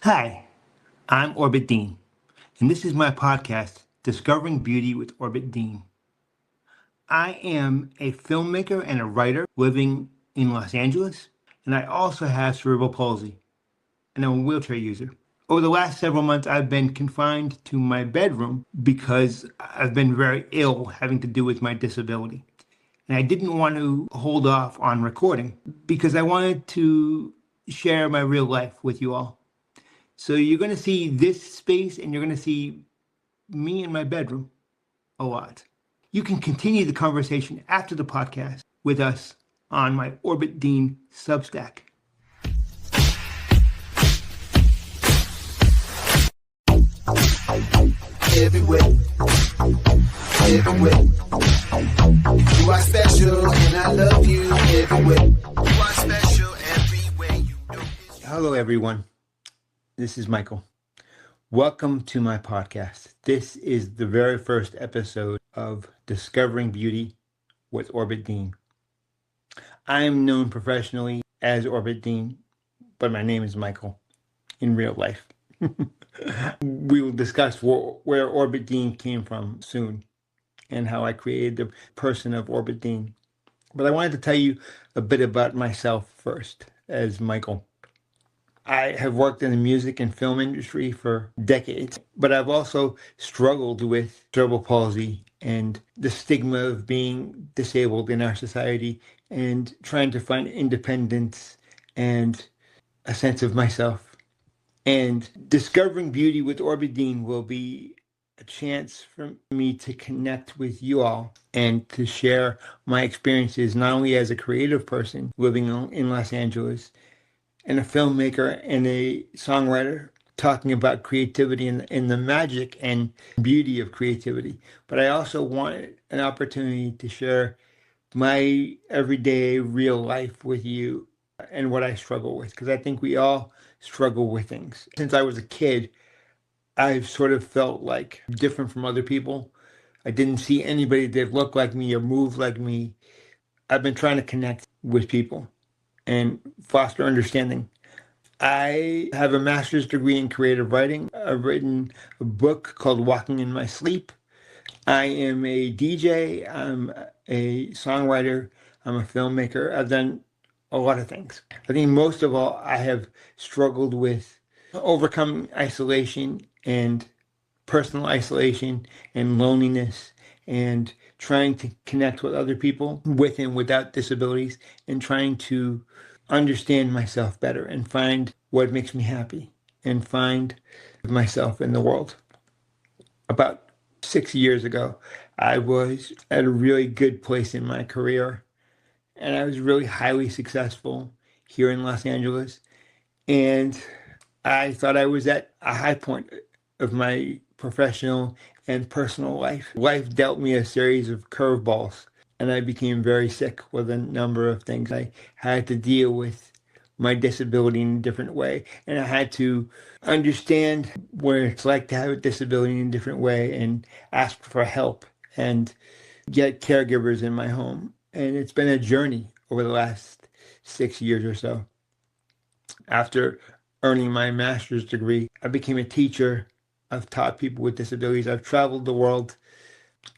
Hi, I'm Orbit Deen, and this is my podcast, Discovering Beauty with Orbit Deen. I am a filmmaker and a writer living in Los Angeles, and I also have cerebral palsy, and I'm a wheelchair user. Over the last several months, I've been confined to my bedroom because I've been very ill having to do with my disability. And I didn't want to hold off on recording because I wanted to share my real life with you all. So you're going to see this space and you're going to see me in my bedroom a lot. You can continue the conversation after the podcast with us on my Orbit Deen Substack. Everywhere, everywhere. You are special and I love you everywhere. You are special everywhere. You know this. Hello, everyone. This is Michael. Welcome to my podcast. This is the very first episode of Discovering Beauty with Orbit Deen. I am known professionally as Orbit Deen, but my name is Michael in real life. We will discuss where Orbit Deen came from soon and how I created the person of Orbit Deen. But I wanted to tell you a bit about myself first as Michael. I have worked in the music and film industry for decades, but I've also struggled with cerebral palsy and the stigma of being disabled in our society and trying to find independence and a sense of myself. And Discovering Beauty with Orbit Deen will be a chance for me to connect with you all and to share my experiences, not only as a creative person living in Los Angeles, and a filmmaker and a songwriter talking about creativity and the magic and beauty of creativity. But I also wanted an opportunity to share my everyday real life with you and what I struggle with, because I think we all struggle with things. Since I was a kid, I've sort of felt like different from other people. I didn't see anybody that looked like me or moved like me. I've been trying to connect with people and foster understanding. I have a master's degree in creative writing. I've written a book called Walking in My Sleep. I am a DJ. I'm a songwriter. I'm a filmmaker. I've done a lot of things. I think most of all, I have struggled with overcoming isolation and personal isolation and loneliness and trying to connect with other people with and without disabilities and trying to understand myself better and find what makes me happy and find myself in the world. About 6 years ago, I was at a really good place in my career and I was really highly successful here in Los Angeles. And I thought I was at a high point of my professional and personal life. Life dealt me a series of curveballs, and I became very sick with a number of things. I had to deal with my disability in a different way, and I had to understand what it's like to have a disability in a different way and ask for help and get caregivers in my home. And it's been a journey over the last 6 years or so. After earning my master's degree, I became a teacher. I've taught people with disabilities. I've traveled the world,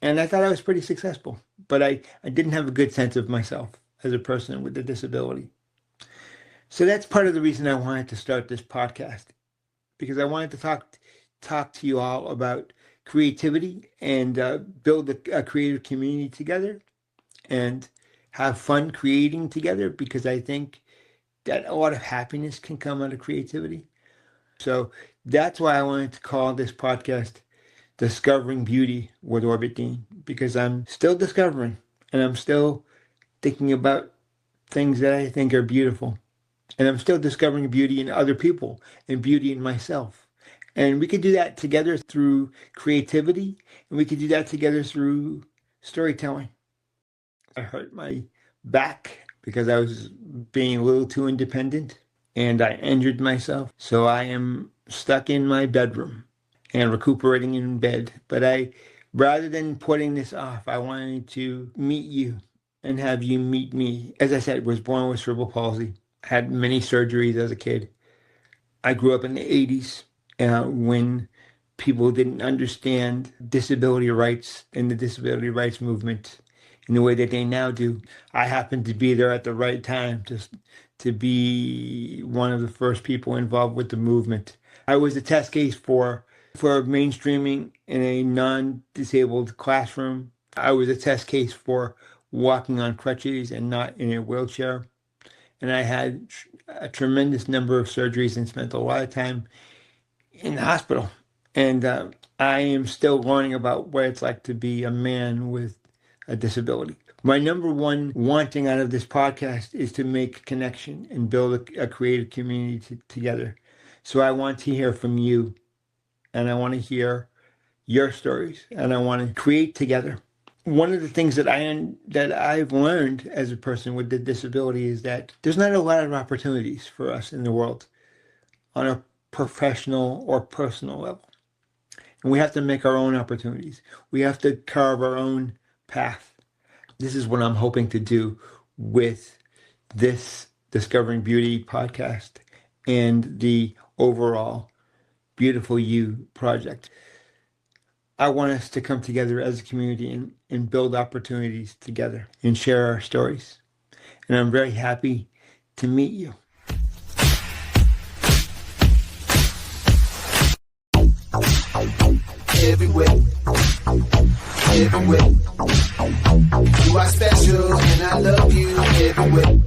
and I thought I was pretty successful, but I didn't have a good sense of myself as a person with a disability. So that's part of the reason I wanted to start this podcast, because I wanted to talk to you all about creativity and build a creative community together and have fun creating together, because I think that a lot of happiness can come out of creativity. So that's why I wanted to call this podcast Discovering Beauty with Orbit Deen, because I'm still discovering and I'm still thinking about things that I think are beautiful. And I'm still discovering beauty in other people and beauty in myself. And we could do that together through creativity, and we could do that together through storytelling. I hurt my back because I was being a little too independent, and I injured myself. So I am stuck in my bedroom and recuperating in bed. But rather than putting this off, I wanted to meet you and have you meet me. As I said, was born with cerebral palsy, had many surgeries as a kid. I grew up in the 80s when people didn't understand disability rights and the disability rights movement in the way that they now do. I happened to be there at the right time to be one of the first people involved with the movement. I was a test case for mainstreaming in a non-disabled classroom. I was a test case for walking on crutches and not in a wheelchair. And I had a tremendous number of surgeries and spent a lot of time in the hospital. And I am still learning about what it's like to be a man with a disability. My number one wanting out of this podcast is to make a connection and build a creative community together. So I want to hear from you, and I want to hear your stories, and I want to create together. One of the things that I've learned as a person with a disability is that there's not a lot of opportunities for us in the world on a professional or personal level. And we have to make our own opportunities. We have to carve our own path. This is what I'm hoping to do with this Discovering Beauty podcast and the overall Beautiful You project. I want us to come together as a community and build opportunities together and share our stories. And I'm very happy to meet you. Everywhere, everywhere. You are special and I love you everywhere.